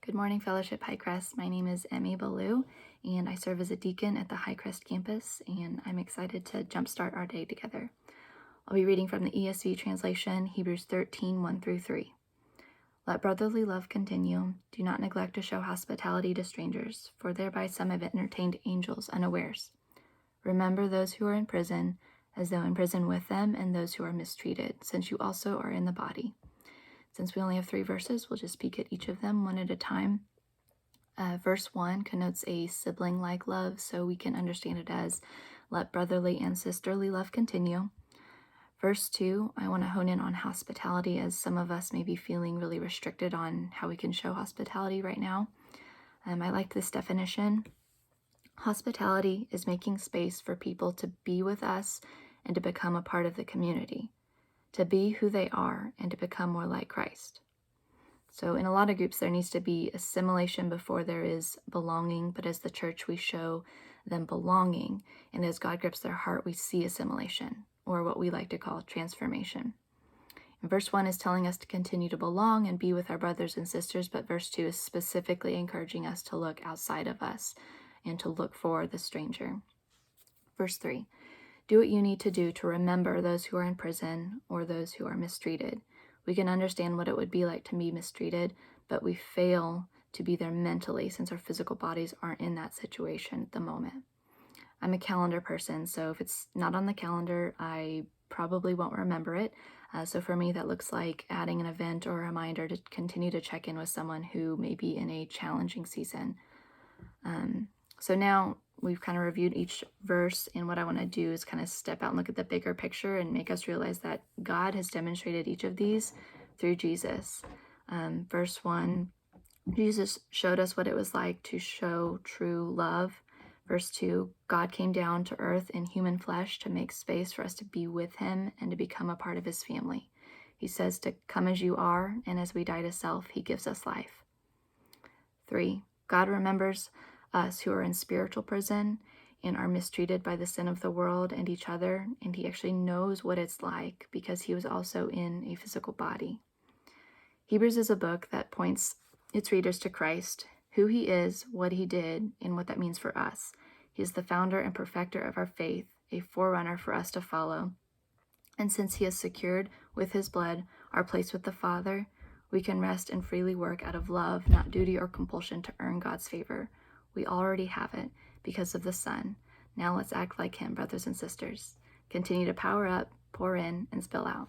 Good morning, Fellowship Hi-Crest. My name is Emme Billau, and I serve as a deacon at the Hi-Crest campus, and I'm excited to jumpstart our day together. I'll be reading from the ESV translation, Hebrews 13, 1-3. Let brotherly love continue. Do not neglect to show hospitality to strangers, for thereby some have entertained angels unawares. Remember those who are in prison, as though in prison with them, and those who are mistreated, since you also are in the body. Since we only have 3 verses, we'll just speak at each of them one at a time. Verse 1 connotes a sibling-like love, so we can understand it as let brotherly and sisterly love continue. Verse 2, I want to hone in on hospitality, as some of us may be feeling really restricted on how we can show hospitality right now. I like this definition. Hospitality is making space for people to be with us and to become a part of the community, to be who they are and to become more like Christ. So in a lot of groups, there needs to be assimilation before there is belonging, but as the church, we show them belonging, and as God grips their heart, we see assimilation, or what we like to call transformation. And verse 1 is telling us to continue to belong and be with our brothers and sisters, but verse 2 is specifically encouraging us to look outside of us and to look for the stranger. Verse 3, do what you need to do to remember those who are in prison or those who are mistreated. We can understand what it would be like to be mistreated, but we fail to be there mentally since our physical bodies aren't in that situation at the moment. I'm a calendar person, so if it's not on the calendar, I probably won't remember it. So for me, that looks like adding an event or a reminder to continue to check in with someone who may be in a challenging season. So now we've kind of reviewed each verse, and what I want to do is kind of step out and look at the bigger picture and make us realize that God has demonstrated each of these through Jesus. Verse 1, Jesus showed us what it was like to show true love. Verse 2, God came down to earth in human flesh to make space for us to be with him and to become a part of his family. He says to come as you are, and as we die to self, he gives us life. 3, God remembers us who are in spiritual prison and are mistreated by the sin of the world and each other, and he actually knows what it's like because he was also in a physical body. Hebrews is a book that points its readers to Christ, who he is, what he did, and what that means for us. He is the founder and perfecter of our faith, a forerunner for us to follow. And since he has secured with his blood our place with the Father, we can rest and freely work out of love, not duty or compulsion to earn God's favor. We already have it because of the Son. Now let's act like him, brothers and sisters. Continue to power up, pour in, and spill out.